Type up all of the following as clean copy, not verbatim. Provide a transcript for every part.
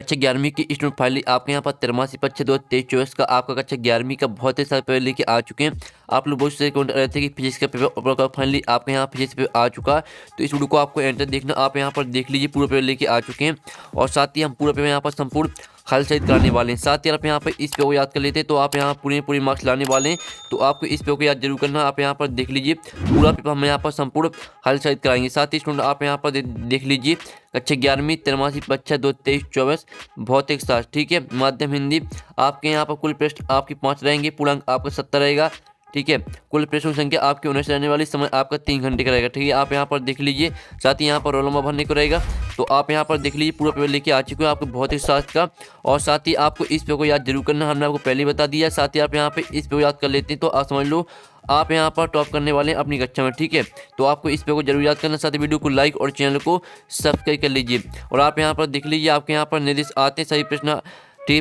कक्षा 11वीं की स्टूडेंट फाइनली आपके यहाँ पर 83/6/2023-24 का आपका कक्षा 11वीं का बहुत ही सारे पेपर लेके आ चुके हैं। आप लोग बहुत से कमेंट कर रहे थे कि फिजिक्स का पेपर फाइनली आपके यहाँ फिजिक्स पेपर आ चुका है, तो इस वीडियो को आपको एंड तक देखना। आप यहाँ पर देख लीजिए पूरा पेपर लेके आ चुके हैं और साथ ही हम पूरा पेपर यहाँ पर संपूर्ण हल सहित कराने वाले हैं। साथ ही आप यहाँ पर इस पेपर को याद कर लेते हैं तो आप यहाँ पूरे मार्क्स लाने वाले हैं, तो आपको इस पेपर को याद जरूर करना। आप यहाँ पर देख लीजिए पूरा पेपर हम यहाँ पर संपूर्ण हल सहित कराएंगे। साथ ही स्टूडेंट आप यहाँ पर देख लीजिए कक्षा 11वीं 83/6/2023-24 भौतिक शास्त्र, ठीक है, माध्यम हिंदी। आपके यहाँ पर कुल प्रश्न आपके 5 रहेंगे, पूर्णांक आपका 70 रहेगा, ठीक है। कुल प्रश्नों की संख्या आपकी 19 रहने वाली, समय आपका 3 घंटे का रहेगा, ठीक है। आप यहाँ पर देख लीजिए, साथ ही यहाँ पर रोल नंबर भरने को रहेगा। तो आप यहाँ पर देख लीजिए पूरा पेपर लेके आ चुके हो आपको भौतिक शास्त्र का, और साथ ही आपको इस पेपर को याद जरूर करना, हमने आपको पहले ही बता दिया। साथ ही आप यहाँ पे इस पेपर याद कर लेते हैं तो आप समझ लो आप यहाँ पर टॉप करने वाले हैं अपनी कक्षा में, ठीक है। तो आपको इस पेपर को जरूर याद करना, साथ ही वीडियो को लाइक और चैनल को सब्सक्राइब कर लीजिए। और आप यहाँ पर देख लीजिए आपके यहाँ पर निर्देश आते हैं,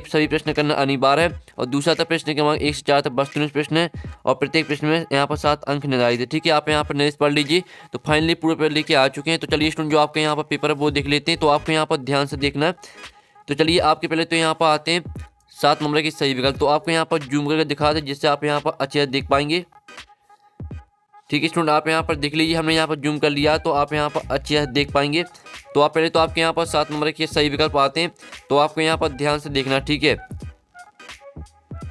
सभी प्रश्न करना अनिवार्य है। और दूसरा था प्रश्न क्रमांक 1 से 4 तक वस्तुनिष्ठ प्रश्न है और प्रत्येक प्रश्न में यहाँ पर 7 अंक निर्धारित है, ठीक है। आप यहाँ पर निर्देश पढ़ लीजिए। तो फाइनली पूरे पेपर लेके आ चुके हैं। तो चलिए स्टूडेंट जो आपके यहाँ पर पेपर है वो देख लेते हैं, तो आपको यहाँ पर ध्यान से देखना है। तो चलिए आपके पहले तो यहाँ पर आते हैं 7 नंबर के सही विकल्प। तो आपको यहाँ पर जूम करके दिखा दें जिससे आप यहाँ पर अच्छे से देख पाएंगे, ठीक है स्टूडेंट। आप यहाँ पर देख लीजिए, हमने यहाँ पर जूम कर लिया तो आप यहाँ पर अच्छे से देख पाएंगे। तो आप पहले तो आपके यहाँ पर 7 नंबर के सही विकल्प आते हैं, तो आपको यहाँ पर ध्यान से देखना, ठीक है।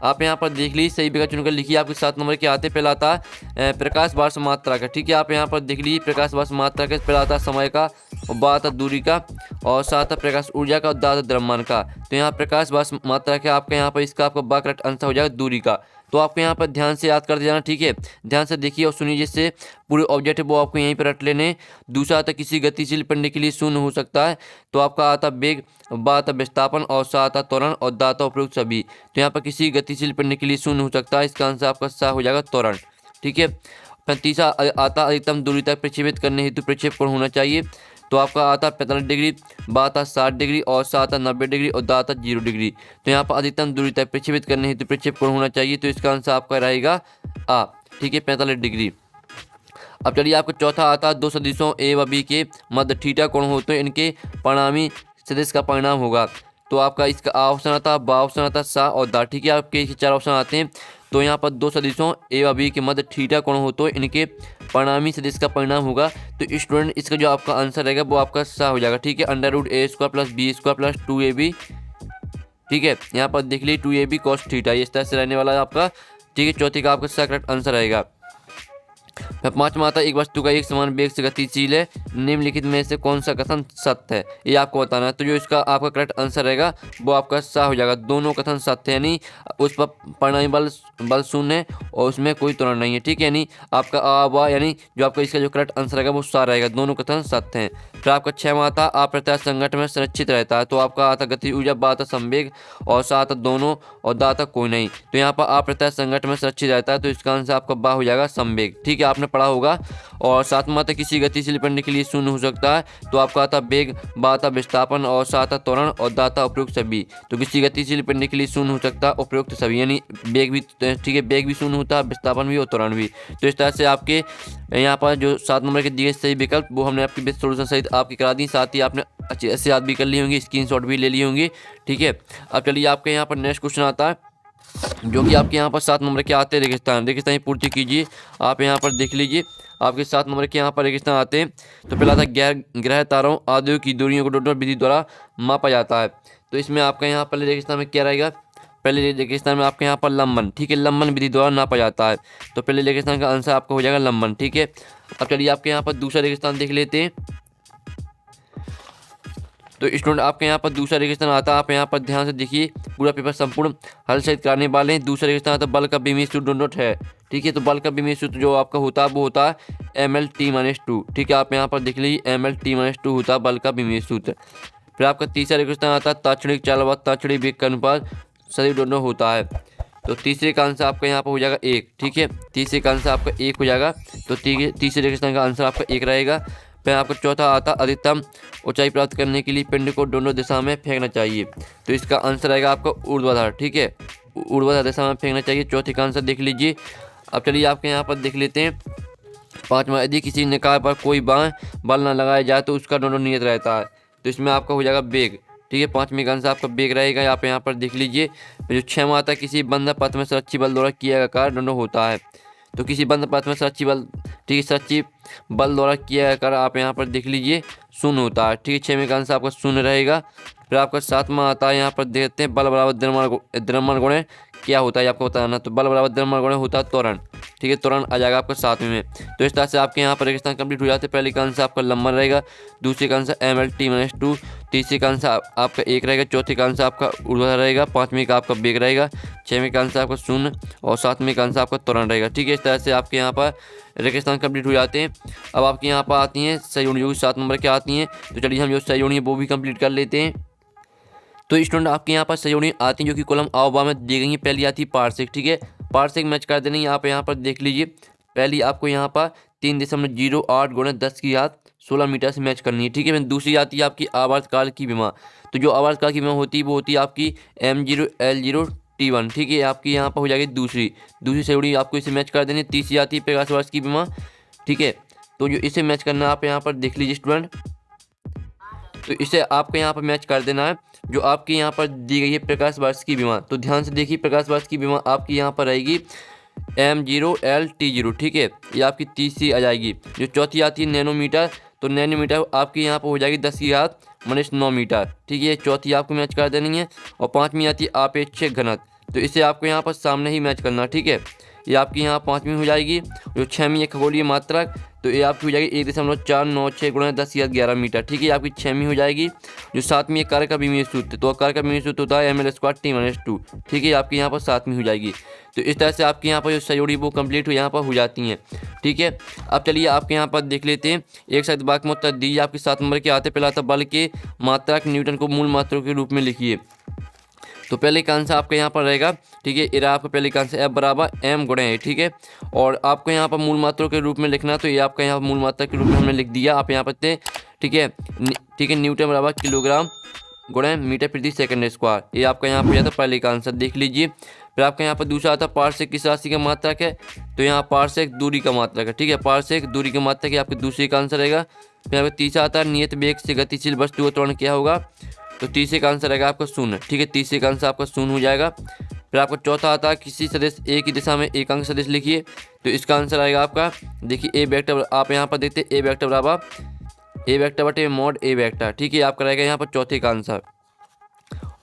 आप यहाँ पर देख लीजिए सही विकल्प चुनकर लिखिए। आपके 7 नंबर के आते पहला आता है प्रकाश वर्ष मात्रा का, ठीक है। आप यहाँ पर देख लीजिए प्रकाश वर्ष मात्रा का, पहला आता समय का, और बाद आता दूरी का, और साथ आता प्रकाश ऊर्जा का, और दाता द्रव्यमान का। तो यहाँ प्रकाश वर्ष मात्रा के आपका यहाँ पर इसका आपका बा करेक्ट आंसर हो जाएगा दूरी का। तो आपको यहाँ पर ध्यान से याद करते जाना, ठीक है। ध्यान से देखिए और सुनिए, जिससे पूरे ऑब्जेक्ट है वो आपको यहीं पर रट लेने। दूसरा आता किसी गतिशील पिंड के लिए शून्य हो सकता है, तो आपका आता वेग, बा आता विस्थापन, और सा आता त्वरण, और दाता उपयुक्त सभी। तो यहाँ पर किसी गतिशील पिंड के लिए शून्य हो सकता है, इसका आंसर आपका सा हो जाएगा त्वरण, ठीक है। फिर तीसरा आता अधिकतम दूरी तक प्रक्षेपित करने हेतु प्रक्षेप कोण होना चाहिए, तो आपका आता 45 डिग्री, बा आता 60 डिग्री, और सा आता 90 डिग्री, और दा आता 0 डिग्री। तो यहाँ पर अधिकतम दूरी तक प्रक्षेपित करने हेतु प्रक्षेप कोण होना चाहिए, तो इसका आंसर आपका रहेगा आ, ठीक है, 45 डिग्री। अब चलिए आपका चौथा आता है दो सदिशों ए व बी के मध्य थीटा कोण हो तो इनके परिणामी सदिश का परिणाम होगा। तो आपका इसका आ ऑप्शन आता है, बा ऑप्शन आता है, सा और दा, ठीक है। आपके 4 ऑप्शन आते हैं। तो यहाँ पर दो सदिशों ए व बी के मध्य थीटा कोण हो तो इनके परिणामी सदिश का परिणाम होगा। तो स्टूडेंट इसका जो आपका आंसर रहेगा वो आपका सा हो जाएगा, ठीक है। √a² + b² + 2ab, ठीक है। यहाँ पर देख लीजिए 2ab cos थीटा, इस तरह से रहने वाला है आपका, ठीक है। चौथे का आपका सा करेक्ट आंसर रहेगा। फिर 5वां आता है एक वस्तु का एक समान वेग से गतिशील है, निम्नलिखित में से कौन सा कथन सत्य है, ये आपको बताना है। तो जो इसका आपका करेक्ट आंसर रहेगा वो आपका सा हो जाएगा। दोनों कथन सत्य है, यानी उस पर परिणामी बल शून्य है और उसमें कोई त्वरण नहीं है, ठीक है। यानी आपका आ वा, यानी जो आपका इसका जो करेक्ट आंसर रहेगा वो सा रहेगा, दोनों कथन सत्य हैं। फिर आपका 6वां आता अप्रत्याश संगठन में संरक्षित रहता है, तो आपका आता गति ऊर्जा, बा आता संवेग, और सा आता दोनों, और दा आता कोई नहीं। तो यहाँ पर अप्रत्याश संगठन में सुरक्षित रहता है, तो इसका आंसर आपका बा हो जाएगा संवेग, ठीक है, आपने पढ़ा होगा। और 7वां आता किसी गतिशील पिंड के लिए शून्य हो सकता है, तो आपका आता वेग, बा आता विस्थापन, और सा आता त्वरण, और दा आता उपयुक्त सभी। तो किसी गतिशील पिंड के लिए शून्य हो सकता है उपयुक्त सभी, यानी वेग भी, ठीक है, वेग भी शून्य होता है, विस्थापन भी और त्वरण भी। तो इस तरह से आपके यहाँ पर जो 7 नंबर के दिए सही विकल्प वो हमने आपकी बेस्ट सोल्यूशन सहित आपकी करा दी। साथ ही आपने अच्छे से याद भी कर ली होंगी, स्क्रीनशॉट भी ले ली होंगी, ठीक है। अब चलिए आपके यहाँ पर नेक्स्ट क्वेश्चन आता है जो कि आपके यहाँ पर 7 नंबर के आते हैं रेगिस्तान की पूर्ति कीजिए। आप यहाँ पर देख लीजिए आपके 7 नंबर के यहाँ पर रेगिस्तान आते हैं। तो पहला था ग्रह तारों आदि की दूरियों को डॉट विधि द्वारा मापा जाता है। तो इसमें आपका यहाँ पहले रेगिस्तान में क्या रहेगा, पहले रेगिस्तान में आपके यहाँ पर लंबन, ठीक है, लंबन विधि द्वारा नापा जाता है। तो पहले रेगिस्तान का आंसर आपका हो जाएगा लंबन, ठीक है। अब चलिए आपके यहाँ पर दूसरा रेगिस्तान देख लेते हैं। तो स्टूडेंट आपके यहाँ पर दूसरा रेगिस्तान आता है, आप यहाँ पर ध्यान से देखिए, पूरा पेपर संपूर्ण हल सहित कराने वाले हैं। दूसरा रेगिस्तान आता है बल का विमीय सूत्र डॉट है, ठीक है। तो बल का विमीय सूत्र जो आपका होता है वो होता है mL/t-2, ठीक है। आप यहाँ पर देख लीजिए mL/t-2 होता है बल का विमीय सूत्र। फिर आपका तीसरा रेगिस्तान आता है ताक्षणिक चाल व ताक्षणिक वेग का अनुपात सदैव दोनों होता है। तो तीसरे का आंसर आपका यहाँ पर हो जाएगा 1, ठीक है। तीसरे का आंसर आपका 1 हो जाएगा, तो तीसरे रेगिस्तान का आंसर आपका 1 रहेगा। फिर आपका चौथा आता अधिकतम ऊंचाई प्राप्त करने के लिए पिंड को दोनों दिशा में फेंकना चाहिए, तो इसका आंसर रहेगा आपका ऊर्ध्वाधर, ठीक है, ऊर्ध्वाधर दिशा में फेंकना चाहिए। चौथे का आंसर देख लीजिए। अब चलिए आपके यहाँ पर देख लेते हैं 5वां, यदि किसी निकाय पर कोई बल न लगाया जाए तो उसका दोनों नियत रहता है, तो इसमें आपका हो जाएगा वेग, ठीक है। पाँचवीं का आंसर आपका बेग रहेगा। आप यहाँ पर देख लीजिए। जो 6 में आता है, किसी बंद पथ में सुरक्षित बल द्वारा किया गया कार्य दंड होता है। तो किसी बंद पथ में सुरक्षित बल, ठीक है, सुरक्षित बल द्वारा किया गया कार्य आप यहाँ पर देख लीजिए शून्य होता है। ठीक है, 6 में का आंसर आपका शून्य रहेगा। फिर आपका 7वां आता है, यहाँ पर देखते हैं बल बराबर द्रव्यमान गुणे क्या होता है आपको बताना। तो बल बराबर द्रव्यमान गुणे होता है त्वरण। ठीक है, त्वरण आ जाएगा आपका 7वें में। तो इस तरह से आपके यहाँ पर रेगिस्तान कंप्लीट हो जाते हैं। पहले का आंसर आपका लंबन रहेगा, दूसरे का आंसर ML-T-2, तीसरे का आंसर आपका 1 रहेगा, चौथे का आंसर आपका ऊर्ध्वाधर रहेगा, पाँचवीं का आपका बेग रहेगा, 6वें का आंसर आपका शून्य और 7वें का आंसर आपका त्वरण रहेगा। ठीक है, इस तरह से आपके यहाँ पर रेगिस्तान कंप्लीट हो जाते हैं। अब आपके यहाँ पर आती हैं सहयोगी, जो 7 नंबर के आती हैं। तो चलिए हम जो सहयोगी है वो भी कंप्लीट कर लेते हैं। तो स्टूडेंट आपके यहाँ पर सहयोगी आती हैं जो कि कॉलम आवबा में दी गई हैं। पहली आती है पार्सेक। ठीक है, पार्सेक मैच कर देनी, आप यहाँ पर देख लीजिए। पहली आपको यहाँ पर 3.08 × 10⁻16 मीटर से मैच करनी है। ठीक है, दूसरी आती है आपकी आवर्तकाल की विमा। तो जो आवर्तकाल की विमा होती है वो होती है आपकी M0L0T1। ठीक है, आपकी यहाँ पर हो जाएगी दूसरी सहयोगी, आपको इसे मैच कर देनी है। तीसरी आती है प्रकाश वर्ष की विमा। ठीक है, तो जो इसे मैच करना है आप यहाँ पर देख लीजिए स्टूडेंट। तो इसे आपको यहाँ पर मैच कर देना है जो आपकी यहाँ पर दी गई है प्रकाश वर्ष की बीमा। तो ध्यान से देखिए, प्रकाश वर्ष की बीमा आपकी यहाँ पर रहेगी M0L-T0। ठीक है, ये आपकी तीसरी आ जाएगी। जो चौथी आती है नैनोमीटर। तो नैनोमीटर आपकी यहाँ पर हो जाएगी 10⁻9 मीटर। ठीक है, चौथी आपको मैच कर देनी है। और पाँचवीं आती है आपेक्षिक घनत्व। तो इसे आपको यहाँ पर सामने ही मैच करना। ठीक है, ये आपकी यहाँ पाँचवीं हो जाएगी। जो 6वीं है खगोलीय मात्रक। तो ये आपकी हो जाएगी 1.496 × 10⁻11 मीटर। ठीक है, आपकी 6वीं हो जाएगी। जो 7वीं है कार्य का विमीय सूत्र। तो कार्य का विमीय सूत्र होता है ML²T-2। ठीक है, आपकी यहाँ पर 7वीं हो जाएगी। तो इस तरह से आपके यहाँ पर जो सहयोगी वो कंप्लीट यहाँ पर हो जाती हैं। ठीक है, अब चलिए आपके यहाँ पर देख लेते हैं। एक साथ वाक्य में उत्तर दीजिए। आपके 7 नंबर के आते पहला आता बल के मात्रक न्यूटन को मूल मात्रा के रूप में लिखिए। तो पहले का आंसर आपका यहाँ पर रहेगा। ठीक है, इरा आपका पहले का आंसर F बराबर M गुणे है। ठीक है, और आपको यहाँ पर मूल मात्रा के रूप में लिखना। तो ये आपका यहाँ मूल मात्रा के रूप में हमने लिख दिया। आप यहाँ पर थे। ठीक है, न्यूटन बराबर किलोग्राम गुणे मीटर प्रति सेकंड स्क्वायर। ये आपका यहाँ पर जाता है पहले का आंसर, देख लीजिए। फिर आपका यहाँ पर दूसरा आता है पार्सेक किस राशि का मात्रक है। तो यहाँ पार्सेक दूरी का मात्रक है। ठीक है, पार्सेक दूरी का मात्रक है आपके दूसरे का आंसर रहेगा। फिर यहाँ पर तीसरा आता है नियत वेग से गतिशील वस्तु का त्वरण क्या होगा। तो तीसरे का आंसर रहेगा आपका शून्य। ठीक है, तीसरे का आंसर आपका शून्य हो जाएगा। फिर आपका चौथा आता है किसी सदिश ए की दिशा में एक अंक सदिश लिखिए। तो इसका आंसर आएगा आपका, देखिए ए वेक्टर। आप यहाँ पर देखते हैं ए वेक्टर बराबर ए वेक्टर बटे मोड ए वेक्टर। ठीक है, आपका रहेगा यहाँ पर चौथे का आंसर।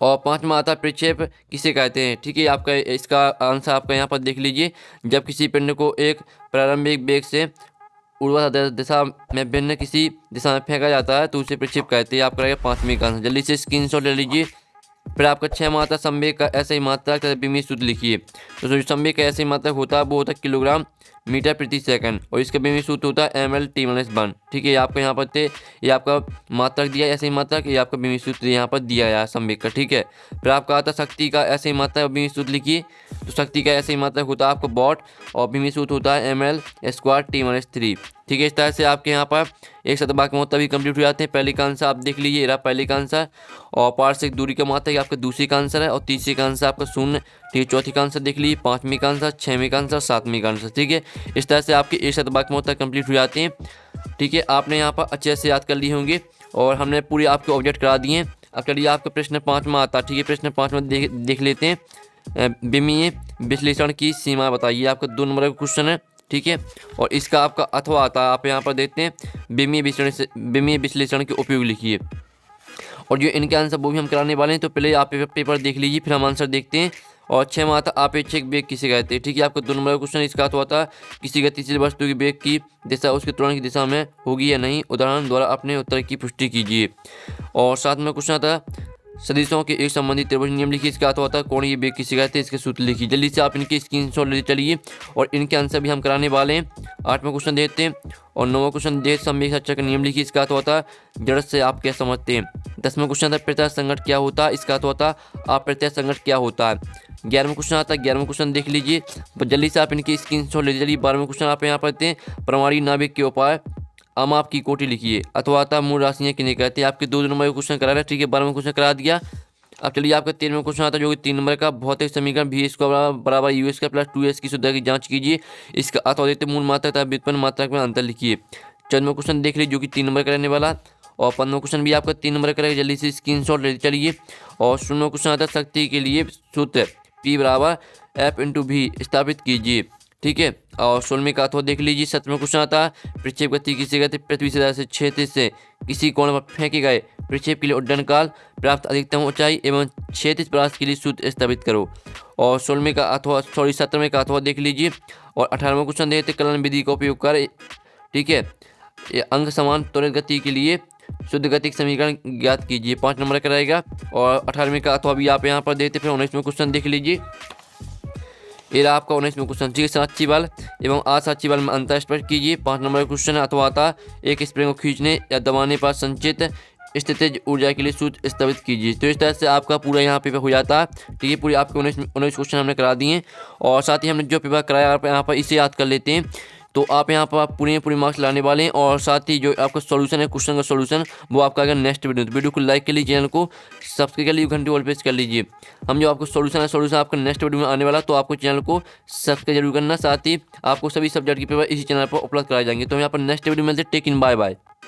और पांचवा आता है प्रक्षेप किसे कहते हैं। ठीक है, आपका इसका आंसर आपका यहाँ पर देख लीजिए। जब किसी पिंड को एक प्रारंभिक वेग से ऊर्ध्वाधर दिशा में भिन्न किसी दिशा में फेंका जाता है तो उसे प्रक्षेप कहते हैं। आपका रहेगा पाँचवीं का आंसर। जल्दी से स्क्रीनशॉट ले लीजिए। फिर आपका 6 मात्रा संवेग का ऐसा ही मात्रक विमीय सूत्र लिखिए। तो जो संवेग का ऐसा ही मात्रक होता है वो होता है किलोग्राम मीटर प्रति सेकंड और इसका विमीय सूत्र होता है ML-T-1। ठीक है, आपको यहाँ पर थे ये आपका मात्रक दिया ऐसे ही मात्रक, ये आपका विमीय सूत्र यहाँ पर दिया है संवेग का। ठीक है, फिर आपका आता शक्ति का ऐसे ही मात्रक विमीय सूत्र लिखिए। तो शक्ति का ऐसे ही मात्रक होता है आपका वॉट और विमीय सूत्र होता है ML²T-3। ठीक है, इस तरह से आपके यहाँ पर एक शतभाग में तभी कंप्लीट हो जाते हैं। पहले का आंसर आप देख लीजिए, रहा पहले का आंसर। और पार्सेक दूरी का मात्रक आपका दूसरे का आंसर है और तीसरे का आंसर आपका शून्य। ठीक है, चौथी का आंसर देख लीजिए, पाँचवीं का आंसर, 6वीं का आंसर, 7वीं का आंसर। ठीक है, इस तरह से आपके एक शतभाग में तक कंप्लीट हो जाते हैं। ठीक है, आपने यहाँ पर अच्छे से याद कर लिए होंगे और हमने पूरे आपके ऑब्जेक्ट करा दिए। अब चलिए आपका प्रश्न 5वां आता है। ठीक है, प्रश्न 5वां देख लेते हैं। विमीय विश्लेषण की सीमा बताइए। आपका 2 नंबर का क्वेश्चन है। ठीक है, और इसका आपका अथवा आता है। आप यहाँ पर देखते हैं विमीय विश्लेषण के उपयोग लिखिए। और जो इनके आंसर वो भी हम कराने वाले हैं। तो पहले आप पेपर देख लीजिए, फिर हम आंसर देखते हैं। और 6वां आता आपेक्षिक वेग किसे कहते हैं। ठीक है, आपका 2 नंबर का क्वेश्चन इसका अथवा आता है किसी गतिशील वस्तु की वेग की दिशा उसके त्वरण की दिशा में होगी या नहीं, उदाहरण द्वारा अपने उत्तर की पुष्टि कीजिए। और 7 नंबर क्वेश्चन आता है सदिशों के एक संबंधित त्रिभुज नियम लिखिए। इसका अथवा आता है कोणीय वेग किसे कहते हैं, इसके सूत्र लिखिए। जल्दी से आप इनके स्क्रीनशॉट ले चलिए और इनके आंसर भी हम कराने वाले हैं। 8वां क्वेश्चन देखते हैं और 9वां क्वेश्चन देख संवेग सच्चर का नियम लिखिए। इसका अथवा आता है जड़ से आप क्या समझते हैं। 10वां क्वेश्चन आता है प्रत्यय संघट क्या होता है। इसका अथवा आता है आप प्रत्यय संघट क्या होता है। 11वां क्वेश्चन आता है, 11वां क्वेश्चन देख लीजिए, जल्दी से आप इनकी स्क्रीनशॉट ले चलिए। 12वां क्वेश्चन आप यहाँ पढ़ते हैं परमाणु नाभिक के उपाय अमाप की कोटि लिखिए। अथवा आता मूल राशियाँ किन्हें कहते हैं। आपके 2 नंबर का क्वेश्चन करा रहा है। ठीक है, 12वां क्वेश्चन करा दिया। अब चलिए आपका 13वां क्वेश्चन आता है जो कि 3 नंबर का भौतिक समीकरण V² बराबर U² प्लस 2S की शुद्धता की जांच कीजिए। इसका अथवा देते मूल मात्रक तथा व्युत्पन्न मात्रक में अंतर लिखिए। 14वां क्वेश्चन देख लीजिए जो कि 3 नंबर का रहने वाला। और 15वां क्वेश्चन भी आपका 3 नंबर करेगा, जल्दी से स्क्रीनशॉट लेते चलिए। और 16वां क्वेश्चन आता है शक्ति के लिए सूत्र P बराबर F/V स्थापित कीजिए। ठीक है। और 16वें का अथवा देख लीजिए। 17वां क्वेश्चन आता है प्रक्षेप गति किसे कहते हैं? पृथ्वी से क्षैतिज से किसी कोण पर फेंके गए प्रक्षेप के लिए उड्डयन काल, प्राप्त अधिकतम ऊंचाई एवं क्षैतिज प्रवास के लिए सूत्र स्थापित करो। और 17वें का अथवा देख लीजिए। और 18वां क्वेश्चन देखते कलन विधि का उपयोग कर, ठीक है, ये अंग समान त्वरित गति के लिए शुद्ध गतिक समीकरण ज्ञात कीजिए। 5 नंबर का रहेगा। और 18वें का अथवा भी आप यहाँ पर देखते। फिर 19वें क्वेश्चन देख लीजिए। ये रहा आपका 19वें क्वेश्चन। ठीक है, साक्षी बल एवं असाक्षी बल में अंतर स्पष्ट कीजिए। 5 नंबर का क्वेश्चन अथवा आता एक स्प्रिंग को खींचने या दबाने पर संचित स्थितिज ऊर्जा के लिए सूत्र स्थापित कीजिए। तो इस तरह से आपका पूरा यहाँ पेपर हो जाता है। ठीक है, पूरी आपके 19 क्वेश्चन हमने करा दिए। और साथ ही हमने जो पेपर कराया आप यहाँ पर इसे याद कर लेते हैं, तो आप यहाँ पर पूरे मार्क्स लाने वाले हैं। और साथ ही जो आपका सॉल्यूशन है, क्वेश्चन का सॉल्यूशन, वो आपका अगर नेक्स्ट वीडियो को लाइक कर लीजिए, चैनल को सब्सक्राइब कर लीजिए, घंटे ऑल प्रेस कर लीजिए। हम जो आपको सॉल्यूशन आपका नेक्स्ट वीडियो में आने वाला, तो आपको चैनल को सब्सक्राइब जरूर करना। साथ ही आपको सभी सब्जेक्ट के पेपर इसी चैनल पर उपलब्ध कराए जाएंगे। तो यहाँ पर नेक्स्ट वीडियो में मिलते, टेक इन, बाय बाय।